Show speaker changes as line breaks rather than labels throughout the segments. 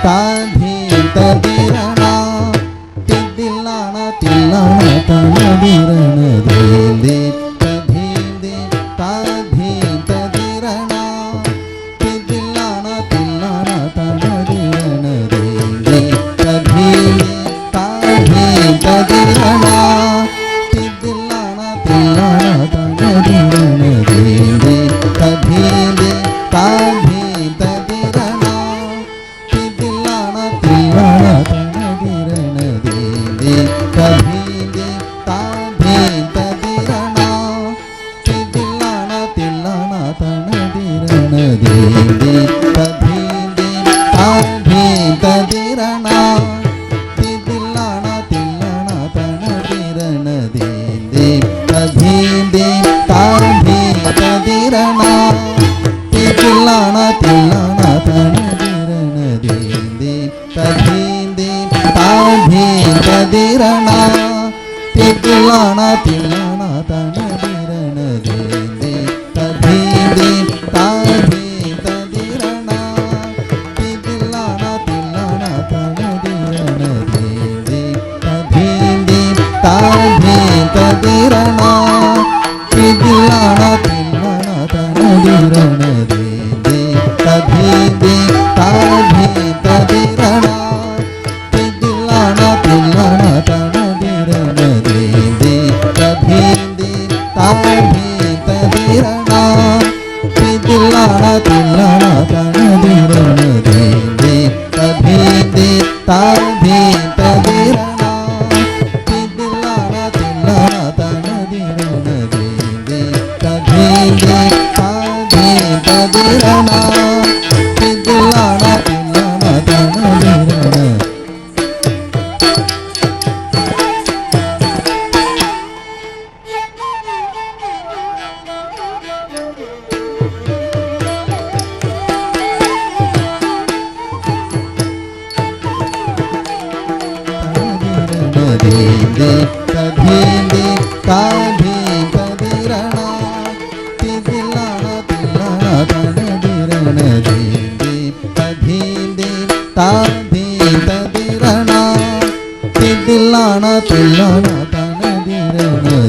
താധീ തദിരണ തിദില്ലാണ തില്ലാണ തനദിരണ ധീന്ദി തധീന്ദി താധീ തദിരണ തിദില്ലാണ തില്ലാണ തനദിരണ ധീന്ദി തധീന്ദി താധീ തദിരണ തിദില്ലാണ തില്ലാണ തനദിരണ ധീന്ദി തധീന്ദി താധീ തദിരണ തിദില്ലാണ തില്ലാണ തനദിരണ ധീന്ദി തധീന്ദി താധീ തദിരണ തിദില്ലാണ തില്ലാണ തനദിരണ ധീന്ദി തധീന്ദി താധീ തദിരണ തിദില്ലാണ തില്ലാണ തനദിരണ ധീന്ദി തധീന്ദി താധീ തദിരണ തിദില്ലാണ തില്ലാണ തനദിരണ ധീന്ദി തധീന്ദി താധീ തദിരണ തിദില്ലാണ തില്ലാണ തനദിരണ ധീന്ദി തധീന്ദി താധീ തദിരണ തിദില്ലാണ തില്ലാണ തനദിരണ ധീന്ദി തധീന്ദി താധീ തദിരണ തിദില്ലാണ തില്ലാണ തനദിരണ ധീന്ദി തധീന്ദി താധീ തദിരണ തിദില്ലാണ തില്ലാണ തനദിരണ ധീന്ദി തധീന്ദി താധീ തദിരണ തിദില്ലാണ തില്ലാണ തനദിരണ ധീന്ദി തധീന്ദി താധീ തദിരണ തിദില്ലാണ തില്ലാണ തനദിരണ ധീന്ദി തധീന്ദി താധീ തദിരണ തിദില്ലാണ തില്ലാണ തനദിരണ ധീന്ദി തധീന്ദി താധീ തദിരണ തിദില്ലാണ തില്ലാണ തനദിരണ ധീന്ദി തധീന്ദി താധീ തദിരണ തിദില്ലാണ തില്ലാണ തനദിരണ ധീന്ദി തധീന്ദി താധീ തദിരണ തിദില്ലാണ തില്ലാണ തനദിരണ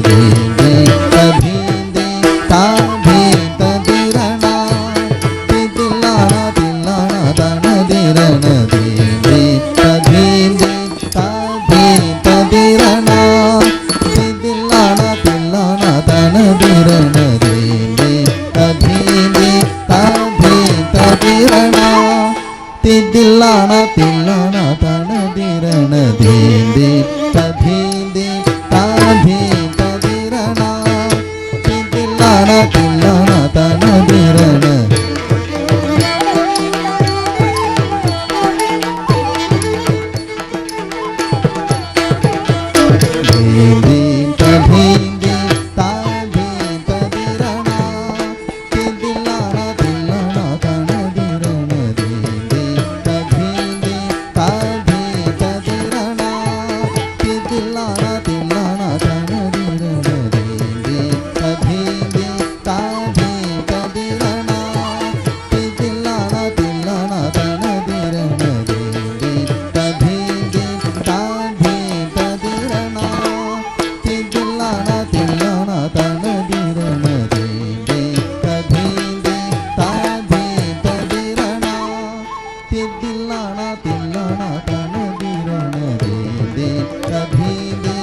ധീന്ദി തധീന്ദി താധീ തദിരണ തിദില്ലാണ തില്ലാണ തനദിരണ ധീന്ദി തധീന്ദി താധീ തദിരണ തിദില്ലാണ തില്ലാണ തനദിരണ ധീന്ദി തധീന്ദി താധീ തദിരണ തിദില്ലാണ തില്ലാണ തനദിരണ ധീന്ദി തധീന്ദി താധീ തദിരണ തിദില്ലാണ തില്ലാണ തനദിരണ ധീന്ദി തധീന്ദി താധീ തദിരണ തിദില്ലാണ തില്ലാണ തനദിരണ ധീന്ദി തധീന്ദി താധീ തദിരണ തിദില്ലാണ തില്ലാണ തനദിരണ ധീന്ദി തധീന്ദി താധീ തദിരണ തിദില്ലാണ തില്ലാണ തനദിരണ ധീന്ദി തധീന്ദി താധീ തദിരണ തിദില്ലാണ തില്ലാണ തനദിരണ ധീന്ദി തധീന്ദി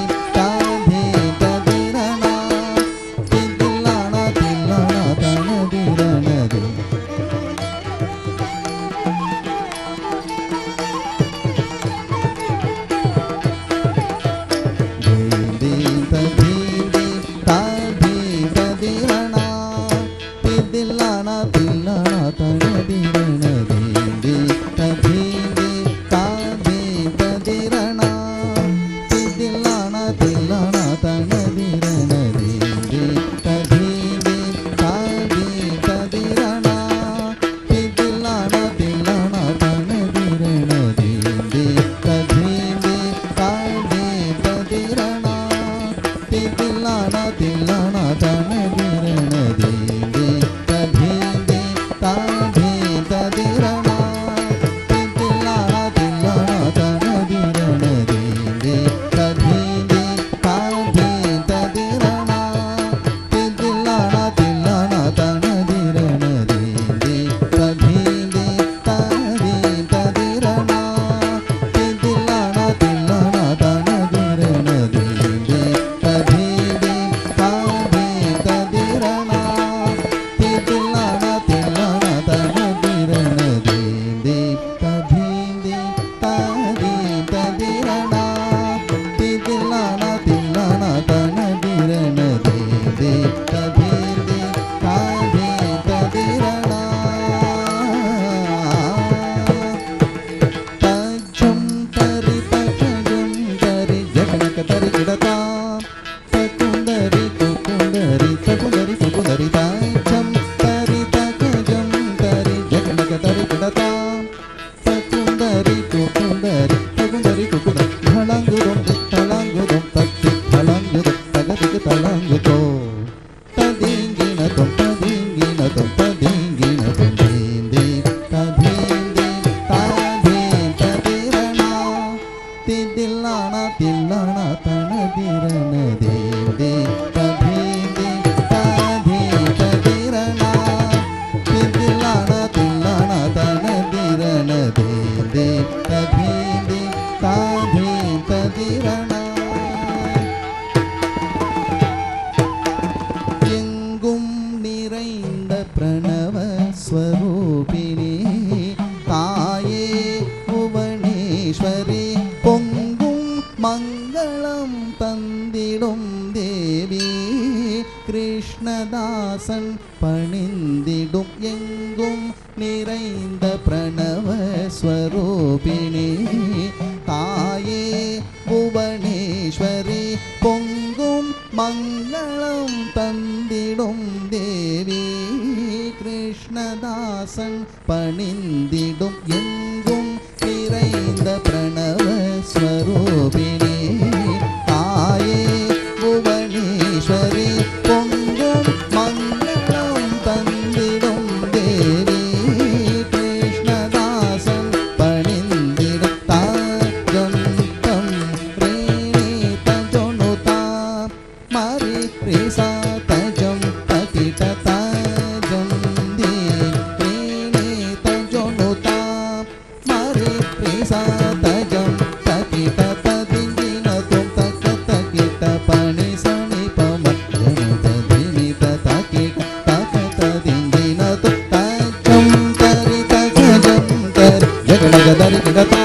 താധീ തദിരണ തിദില്ലാണ തില്ലാണ തനദിരണ ധീന്ദി തധീന്ദി താധീ തദിരണ തിദില്ലാണ തില്ലാണ തനദിരണ ധീന്ദി തധീന്ദി താധീ തദിരണ തിദില്ലാണ തില്ലാണ തനദിരണ ധീന്ദി തധീന്ദി താധീ തദിരണ തിദില്ലാണ തില്ലാണ തനദിരണ ധീന്ദി തധീന്ദി താധീ തദിരണ തിദില്ലാണ തില്ലാണ തനദിരണ ധീന്ദി തധീന്ദി താധീ തദിരണ தீந்தே ததீந்தே தாதே ததிரணா. எங்கும் நிறைந்த பிரணவ ஸ்வரூபிணி தாயே புவனேஸ்வரி பொங்கும் மங்களம் தந்திடும் தேவி கிருஷ்ணதாசன் பணிந்திடும் எங்கும் நிறைந்த பிரணவ ஸ்வரூபிணி தாயே புவனேஸ்வரி பொங்கும் மங்களம் தந்திடும் தேவி கிருஷ்ணதாசன் பணிந்திடும் எங்கும் நிறைந்த பிரணவ ஸ்வரூபிணி தாயே புவனேஸ்வரி பொங்கும் மங்களம் தந்திடும் தேவி கிருஷ்ணதாசன் பணிந்திடும் தாஜம் தம் ரேணி தஜொனுதா மரி ரிசா தஜம் தகிட தாஜம் தி ரேணி தஜொனுதா மரி ரிசா தஜம் தகிட ததிங்கின தும் தக தகிட பணி சனி பம ஜனத தினித தகிட தக ததிங்கின தும் தஜம் தரி தகஜம் தரி ஜகடகதரி கிடதா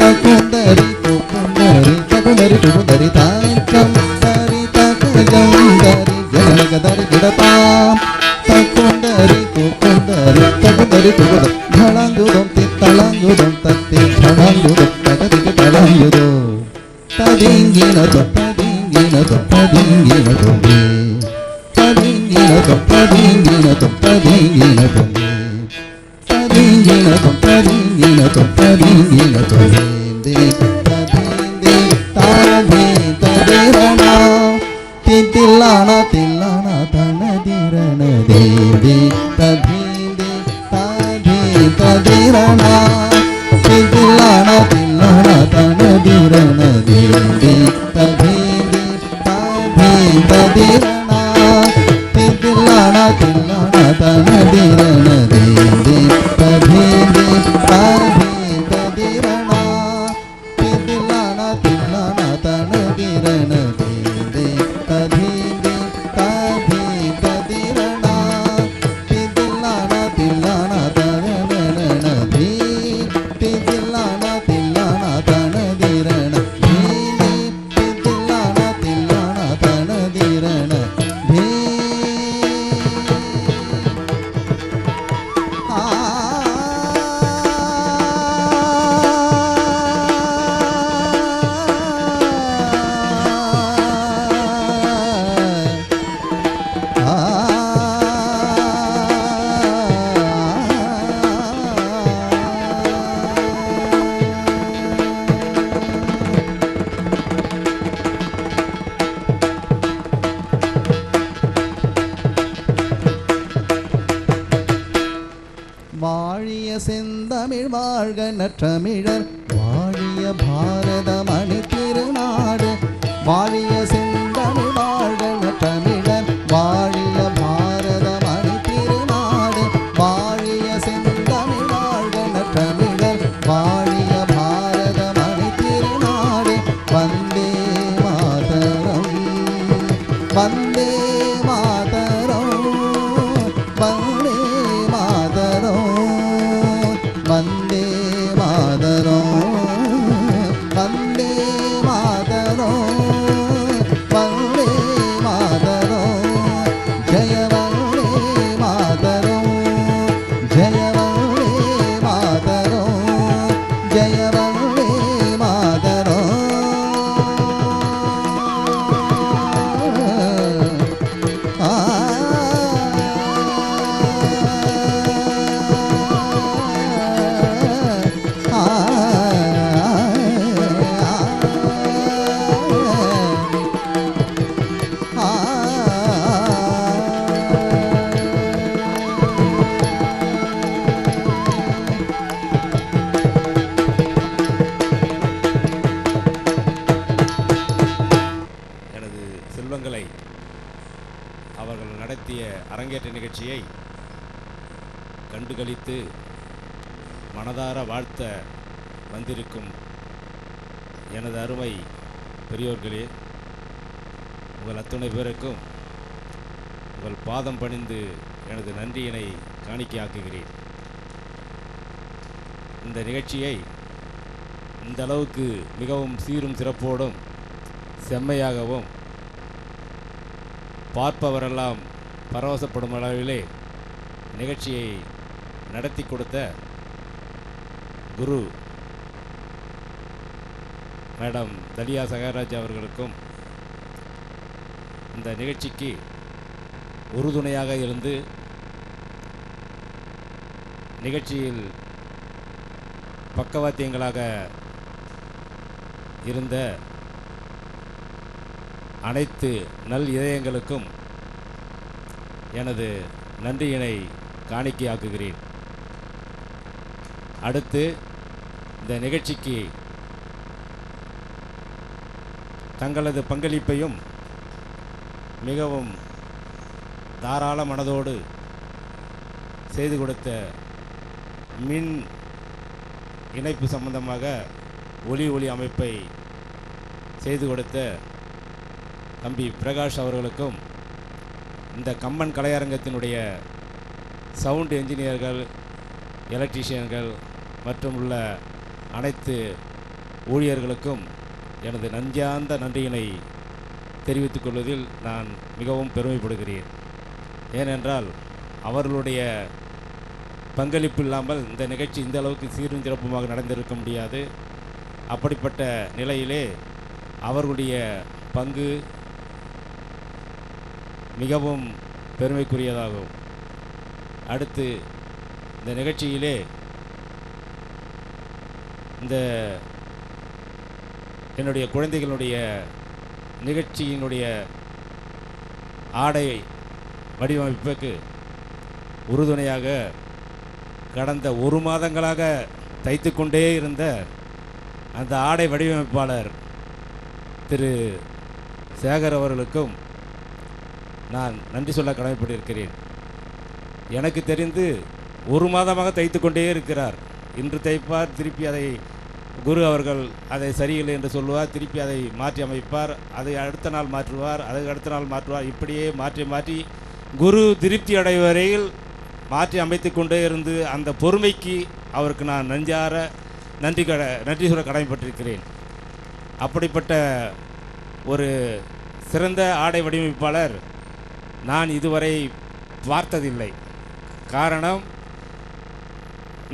தகுந்தரி துகுந்தரி தகுந்தரி துகுந்தரி தாஜம் தரி தகஜம் தரி ஜகடகதரி கிடதா தகுந்தரி துகுந்தரி தகுந்தரி துகுந்தரி தளங்குதும் தித்தளங்குதும் தத்தி தளங்குதும் தகதிக்கு தளங்குதும் ததிங்கினதும் ததிங்கினதும் ததிங்கினதும் ததிங்கினதும் ததிங்கினதும் ததிங்கினதும் ததிங்கினதும் ததிங்கினதும் ததிங்கினதும் தே ததிந்தே தாதே ததிரணா தில்லானா தில்லானா தனதிரண தேதே ததிந்தே தாதே ததிரணா தில்லானா தில்லானா தனதிரண தேதே ததிந்தே தாதே ததிரணா தில்லானா தில்லானா தனதிரண தேதே ததிந்தே தாதே ததிரணா தில்லானா தில்லானா தனதிரண தேதே ததிந்தே தாதே ததிரணா தில்லானா தில்லானா தனதிரண தே தில்லானா தில்லானா தனதிரண தேதே தில்லானா தில்லானா தனதிரண தே வாழிய செந்தமிழ் வாழ்க நற்றமிழர் வாழிய பாரத மணி திருநாடு வாழிய செந்தமிழ் வாழ்க நற்றமிழர் வாழிய பாரத மணி திருநாடு வாழிய செந்தமிழ் வாழ்க நற்றமிழர் வாழிய பாரத மணி திருநாடு வந்தே மாதரம் வந்தே மாதரம் வந்தே மாதரம் வந்தே மாதரம் வந்தே மாதரம் வந்தே மாதரம் ஜய வந்தே மாதரம் ஜய வந்தே மாதரம் ஜய வந்தே மாதரம்
செல்வங்களை அவர்கள் நடத்திய அரங்கேற்ற நிகழ்ச்சியை கண்டுகளித்து மனதார வாழ்த்த வந்திருக்கும் எனது அருமை பெரியோர்களே, உங்கள் அத்துணை பேருக்கும் உங்கள் பாதம் பணிந்து எனது நன்றியினை காணிக்கையாக்குகிறேன். இந்த நிகழ்ச்சியை இந்த அளவுக்கு மிகவும் சீரும் சிறப்போடும் செம்மையாகவும் பார்ப்பவரெல்லாம் பரவசப்படும் அளவிலே நிகழ்ச்சியை நடத்தி கொடுத்த குரு மேடம் தலியா சகராஜ் அவர்களுக்கும், இந்த நிகழ்ச்சிக்கு உறுதுணையாக இருந்து நிகழ்ச்சியில் பக்கவாத்தியங்களாக இருந்த அனைத்து நல் இதயங்களுக்கும் எனது நன்றியினை காணிக்கையாக்குகிறேன். அடுத்து இந்த நிகழ்ச்சிக்கு தங்களது பங்களிப்பையும் மிகவும் தாராள மனதோடு செய்து கொடுத்த மின் இணைப்பு சம்பந்தமாக ஒலி அமைப்பை செய்து கொடுத்த தம்பி பிரகாஷ் அவர்களுக்கும், இந்த கம்பன் கலையரங்கத்தினுடைய சவுண்ட் என்ஜினியர்கள், எலக்ட்ரீஷியன்கள் மற்றும் உள்ள அனைத்து ஊழியர்களுக்கும் எனது நஞ்சார்ந்த நன்றியினை தெரிவித்துக் கொள்வதில் நான் மிகவும் பெருமைப்படுகிறேன். ஏனென்றால் அவர்களுடைய பங்களிப்பு இல்லாமல் இந்த நிகழ்ச்சி இந்த அளவுக்கு சீரும் சிறப்புமாக நடந்திருக்க முடியாது. அப்படிப்பட்ட நிலையிலே அவர்களுடைய பங்கு மிகவும் பெருமைக்குரியதாகும். அடுத்து இந்த நிகழ்ச்சியிலே இந்த என்னுடைய குழந்தைகளுடைய நிகழ்ச்சியினுடைய ஆடை வடிவமைப்புக்கு உறுதுணையாக கடந்த 1 மாதங்களாக தைத்து கொண்டே இருந்த அந்த ஆடை வடிவமைப்பாளர் திரு சேகர் அவர்களுக்கும் நான் நன்றி சொல்ல கடமைப்பட்டிருக்கிறேன். எனக்கு தெரிந்து 1 மாதமாக தைத்து கொண்டே இருக்கிறார். இன்று தைப்பார், திருப்பி அதை குரு அவர்கள் அதை சரியில்லை என்று சொல்லுவார், திருப்பி அதை மாற்றி அமைப்பார், அதை அடுத்த நாள் மாற்றுவார், அதுக்கு அடுத்த நாள் மாற்றுவார். இப்படியே மாற்றி மாற்றி குரு திருப்தி அடைவரையில் மாற்றி அமைத்து கொண்டே இருந்து அந்த பொறுமைக்கு அவருக்கு நான் நெஞ்சார நன்றி சொல்ல கடமைப்பட்டிருக்கிறேன். அப்படிப்பட்ட ஒரு சிறந்த ஆடை வடிவமைப்பாளர் நான் இதுவரை பார்த்ததில்லை. காரணம்,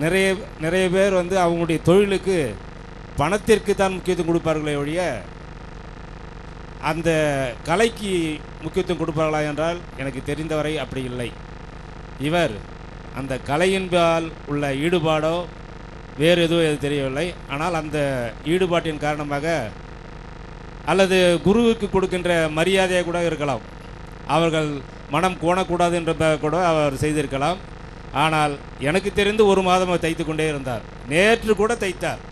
நிறைய பேர் அவங்களுடைய தொழிலுக்கு பணத்திற்கு தான் முக்கியத்துவம் கொடுப்பார்களே ஒழிய அந்த கலைக்கு முக்கியத்துவம் கொடுப்பார்களா என்றால் எனக்கு தெரிந்தவரை அப்படி இல்லை. இவர் அந்த கலையின்பால் உள்ள ஈடுபாடோ வேறு எதுவும் எது தெரியவில்லை. ஆனால் அந்த ஈடுபாட்டின் காரணமாக அல்லது குருவுக்கு கொடுக்கின்ற மரியாதையாக கூட இருக்கலாம், அவர்கள் மனம் கோணக்கூடாது என்ற கூட அவர் செய்திருக்கலாம். ஆனால் எனக்கு தெரிந்து 1 மாதம் தைத்து கொண்டே இருந்தார். நேற்று கூட தைத்தார்.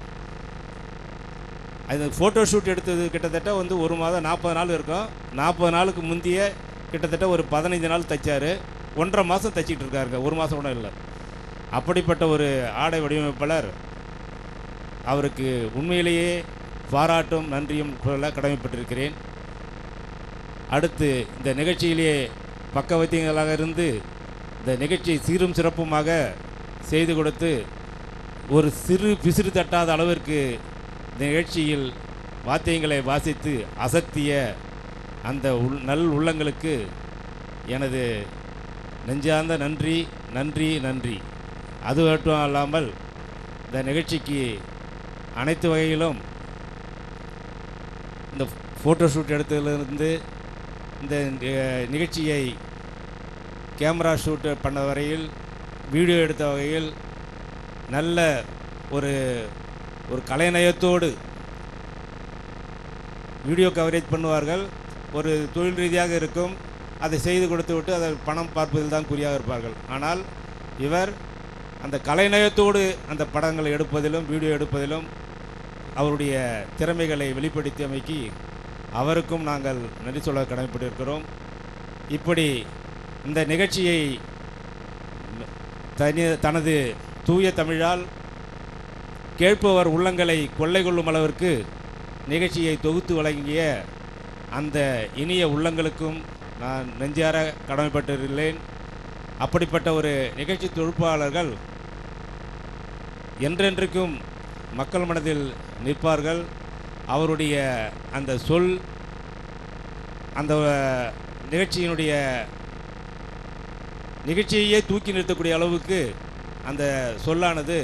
அது ஃபோட்டோ ஷூட் எடுத்தது கிட்டத்தட்ட 1 மாதம் 40 நாள் இருக்கும். 40 நாளுக்கு முந்தைய கிட்டத்தட்ட ஒரு 15 நாள் தைச்சார். 1.5 மாதம் தைச்சிக்கிட்டு இருக்காருங்க, 1 மாதம் கூட இல்லை. அப்படிப்பட்ட ஒரு ஆடை வடிவமைப்பாளர், அவருக்கு உண்மையிலேயே பாராட்டும் நன்றியும் சொல்ல கடமைப்பட்டிருக்கிறேன். அடுத்து இந்த நிகழ்ச்சியிலேயே பக்கவாத்தியங்களாக இருந்து இந்த நிகழ்ச்சியை சீரும் சிறப்புமாக செய்து கொடுத்து ஒரு சிறு பிசிறு தட்டாத அளவிற்கு இந்த நிகழ்ச்சியில் வாத்தியங்களை வாசித்து அசத்திய அந்த நல் உள்ளங்களுக்கு எனது நெஞ்சார்ந்த நன்றி நன்றி நன்றி. அது மட்டும் அல்லாமல் இந்த நிகழ்ச்சிக்கு அனைத்து வகையிலும் இந்த ஃபோட்டோ ஷூட் எடுத்ததிலிருந்து இந்த நிகழ்ச்சியை கேமரா ஷூட் பண்ண வரையில், வீடியோ எடுத்த வகையில் நல்ல ஒரு கலைநயத்தோடு வீடியோ கவரேஜ் பண்ணுவார்கள். ஒரு தொழில் ரீதியாக இருக்கும், அதை செய்து கொடுத்து விட்டு அதை பணம் பார்ப்பதில் தான் குறியாக இருப்பார்கள். ஆனால் இவர் அந்த கலைநயத்தோடு அந்த படங்களை எடுப்பதிலும் வீடியோ எடுப்பதிலும் அவருடைய திறமைகளை வெளிப்படுத்தியமைக்கு அவருக்கும் நாங்கள் நன்றி சொல்ல கடமைப்பட்டிருக்கிறோம். இப்படி இந்த நிகழ்ச்சியை தனது தூய தமிழால் கேட்பவர் உள்ளங்களை கொள்ளை கொள்ளும் அளவிற்கு நிகழ்ச்சியை தொகுத்து வழங்கிய அந்த இனிய உள்ளங்களுக்கும் நான் நெஞ்சார கடமைப்பட்டுள்ளேன். அப்படிப்பட்ட ஒரு நிகழ்ச்சி தொகுப்பாளர்கள் என்றென்றைக்கும் மக்கள் மனதில் நிற்பார்கள். அவருடைய அந்த சொல் அந்த நிகழ்ச்சியையே தூக்கி நிறுத்தக்கூடிய அளவுக்கு அந்த சொல்லானது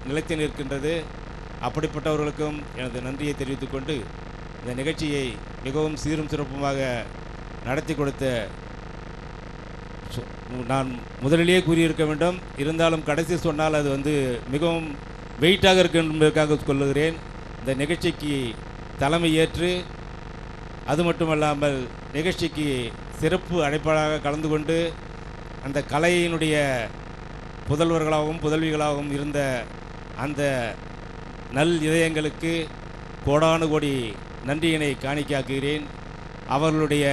நிலைத்து நிற்கின்றது. அப்படிப்பட்டவர்களுக்கும் எனது நன்றியை தெரிவித்துக்கொண்டு இந்த நிகழ்ச்சியை மிகவும் சீரும் சிறப்புமாக நடத்தி கொடுத்த நான் முதலிலேயே கூறியிருக்க வேண்டும். இருந்தாலும் கடைசி சொன்னால் அது மிகவும் வெயிட்டாக இருக்கு என்பதற்காக சொல்லுகிறேன். இந்த நிகழ்ச்சிக்கு தலைமை ஏற்று அது மட்டுமல்லாமல் நிகழ்ச்சிக்கு சிறப்பு அழைப்பாளராக கலந்து கொண்டு அந்த கலையினுடைய புதல்வர்களாகவும் புதல்விகளாகவும் இருந்த அந்த நல் இதயங்களுக்கு கோடானு கோடி நன்றியினை காணிக்காக்குகிறேன். அவர்களுடைய